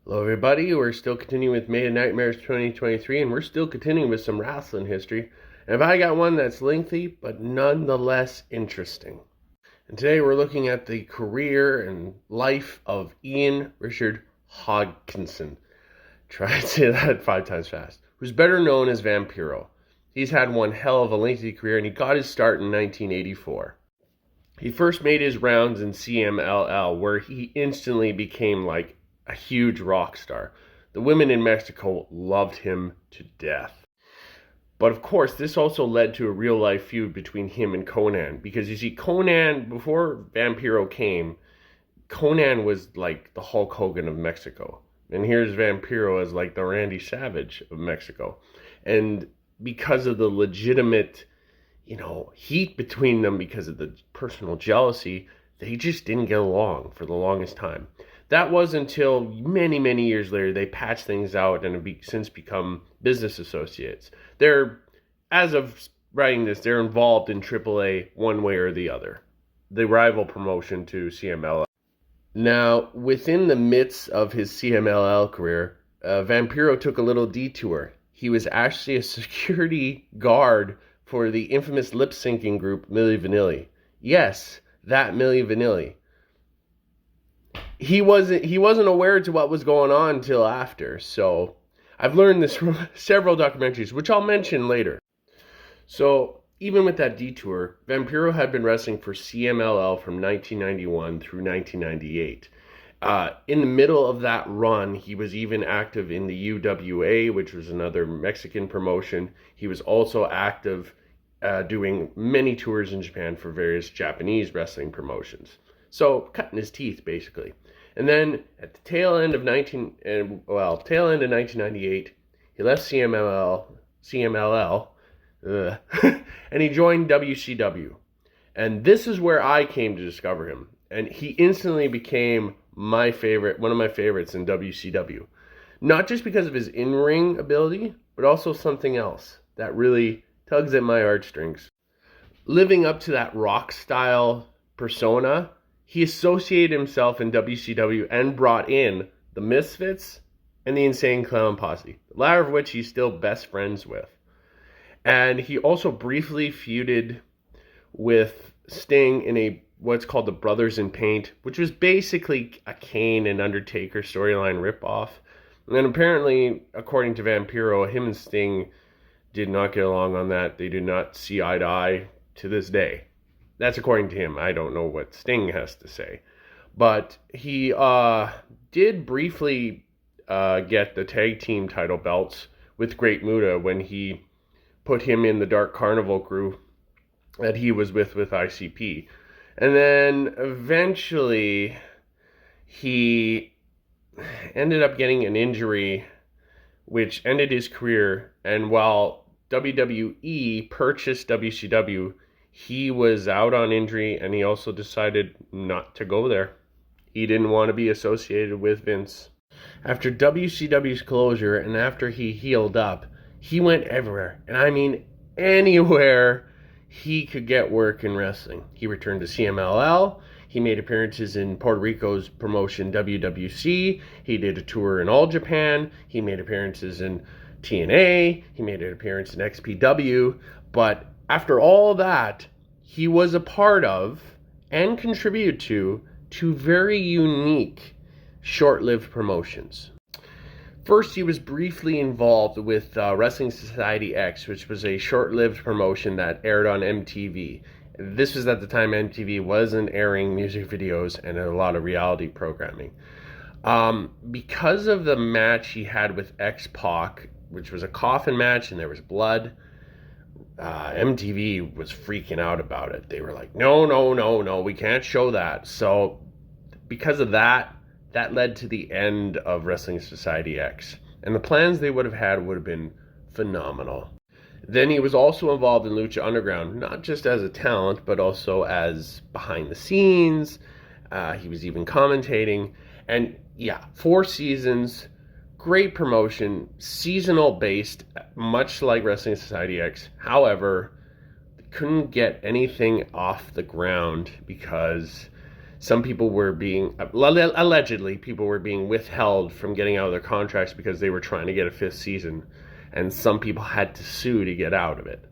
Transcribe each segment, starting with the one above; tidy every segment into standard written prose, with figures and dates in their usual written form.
Hello everybody, we're still continuing with Made of Nightmares 2023 and we're still continuing with some Wrasslin history. And I got one that's lengthy but nonetheless interesting. And today we're looking at the career and life of Ian Richard Hodgkinson. Try to say that 5 times fast. Who's better known as Vampiro. He's had one hell of a lengthy career and he got his start in 1984. He first made his rounds in CMLL where he instantly became like a huge rock star. The women in Mexico loved him to death. But of course, this also led to a real-life feud between him and Conan. Because you see, Conan, before Vampiro came, Conan was like the Hulk Hogan of Mexico. And here's Vampiro as like the Randy Savage of Mexico. And because of the legitimate, heat between them because of the personal jealousy, they just didn't get along for the longest time. That was until many, many years later, they patched things out and have since become business associates. As of writing this, they're involved in AAA one way or the other, the rival promotion to CMLL. Now, within the midst of his CMLL career, Vampiro took a little detour. He was actually a security guard for the infamous lip-syncing group Milli Vanilli. Yes, that Milli Vanilli. He wasn't aware to what was going on until after. So I've learned this from several documentaries, which I'll mention later. So even with that detour, Vampiro had been wrestling for CMLL from 1991 through 1998. In the middle of that run, he was even active in the UWA, which was another Mexican promotion. He was also active doing many tours in Japan for various Japanese wrestling promotions. So cutting his teeth, basically. And then at the tail end of 1998, he left CMLL, and he joined WCW. And this is where I came to discover him. And he instantly became one of my favorites in WCW. Not just because of his in-ring ability, but also something else that really tugs at my heartstrings. Living up to that rock-style persona, he associated himself in WCW and brought in the Misfits and the Insane Clown Posse, the latter of which he's still best friends with. And he also briefly feuded with Sting in what's called the Brothers in Paint, which was basically a Kane and Undertaker storyline ripoff. And then apparently, according to Vampiro, him and Sting did not get along on that. They did not see eye to eye to this day. That's according to him. I don't know what Sting has to say. But he did briefly get the tag team title belts with Great Muta when he put him in the Dark Carnival crew that he was with ICP. And then eventually he ended up getting an injury which ended his career. And while WWE purchased WCW, he was out on injury, and he also decided not to go there. He didn't want to be associated with Vince. After WCW's closure, and after he healed up, he went everywhere. And I mean anywhere he could get work in wrestling. He returned to CMLL. He made appearances in Puerto Rico's promotion WWC. He did a tour in All Japan. He made appearances in TNA. He made an appearance in XPW. But after all that, he was a part of and contributed to two very unique short-lived promotions. First, he was briefly involved with Wrestling Society X, which was a short-lived promotion that aired on MTV. This was at the time MTV wasn't airing music videos and a lot of reality programming. Because of the match he had with X-Pac, which was a coffin match and there was blood, MTV was freaking out about it. They were like, no, we can't show that. So because of that, that led to the end of Wrestling Society X. And the plans they would have had would have been phenomenal. Then he was also involved in Lucha Underground, not just as a talent, but also as behind the scenes. He was even commentating. And yeah, 4 seasons, great promotion, seasonal based, much like Wrestling Society X. However, couldn't get anything off the ground because Some people were allegedly, people were being withheld from getting out of their contracts because they were trying to get a 5th season. And some people had to sue to get out of it.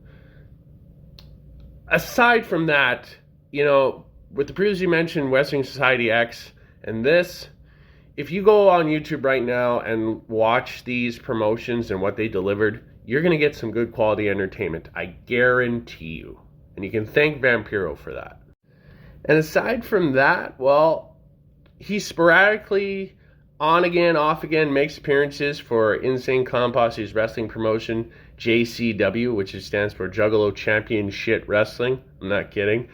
Aside from that, with the previously mentioned Wrestling Society X and this, if you go on YouTube right now and watch these promotions and what they delivered, you're going to get some good quality entertainment. I guarantee you. And you can thank Vampiro for that. And aside from that, well, he sporadically, on again, off again, makes appearances for Insane Clown Posse's wrestling promotion, JCW, which stands for Juggalo Champion Shit Wrestling. I'm not kidding.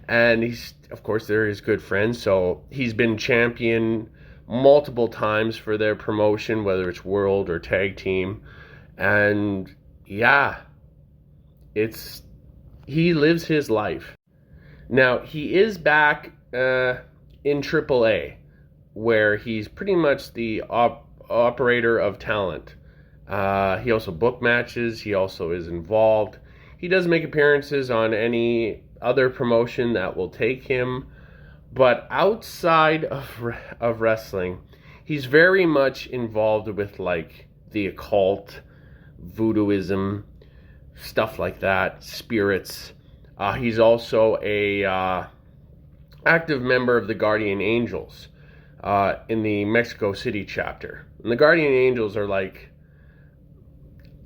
And of course, they're his good friends. So he's been champion multiple times for their promotion, whether it's world or tag team. And yeah, he lives his life. Now, he is back in AAA, where he's pretty much the operator of talent. He also book matches. He also is involved. He does make appearances on any other promotion that will take him. But outside of wrestling, he's very much involved with like the occult, voodooism, stuff like that, spirits. He's also a active member of the Guardian Angels in the Mexico City chapter. And the Guardian Angels are like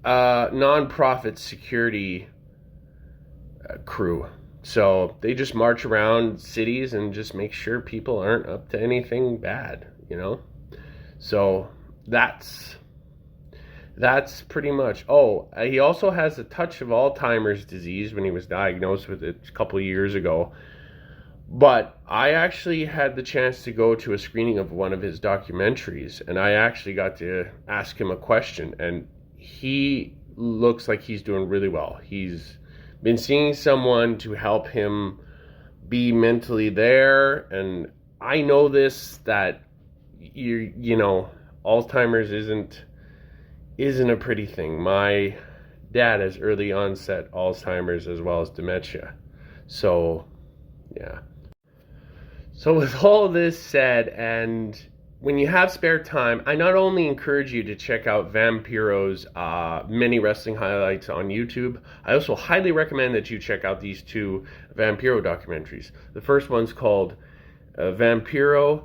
non-profit security crew. So they just march around cities and just make sure people aren't up to anything bad, So that's pretty much. He also has a touch of Alzheimer's disease when he was diagnosed with it a couple of years ago. But I actually had the chance to go to a screening of one of his documentaries, and I actually got to ask him a question, and he looks like he's doing really well. He's been seeing someone to help him be mentally there, and I know this, that Alzheimer's isn't a pretty thing. My dad has early onset Alzheimer's as well as dementia. So, yeah. So with all this said, and when you have spare time, I not only encourage you to check out Vampiro's many wrestling highlights on YouTube, I also highly recommend that you check out these 2 Vampiro documentaries. The first one's called Vampiro,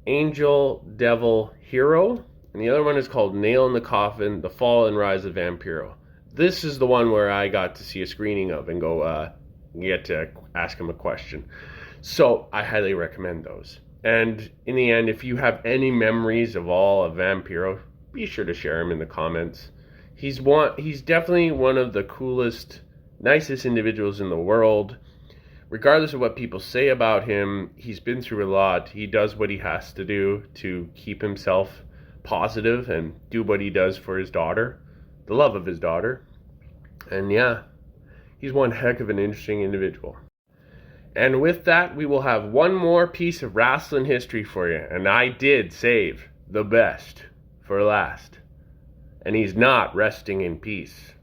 Angel, Devil, Hero, and the other one is called Nail in the Coffin, The Fall and Rise of Vampiro. This is the one where I got to see a screening of and go get to ask him a question. So I highly recommend those. And in the end, if you have any memories of all of Vampiro, be sure to share them in the comments. He's definitely one of the coolest, nicest individuals in the world. Regardless of what people say about him, he's been through a lot. He does what he has to do to keep himself positive and do what he does for his daughter, the love of his daughter. And yeah, he's one heck of an interesting individual. And with that, we will have one more piece of Wrasslin history for you. And I did save the best for last. And he's not resting in peace.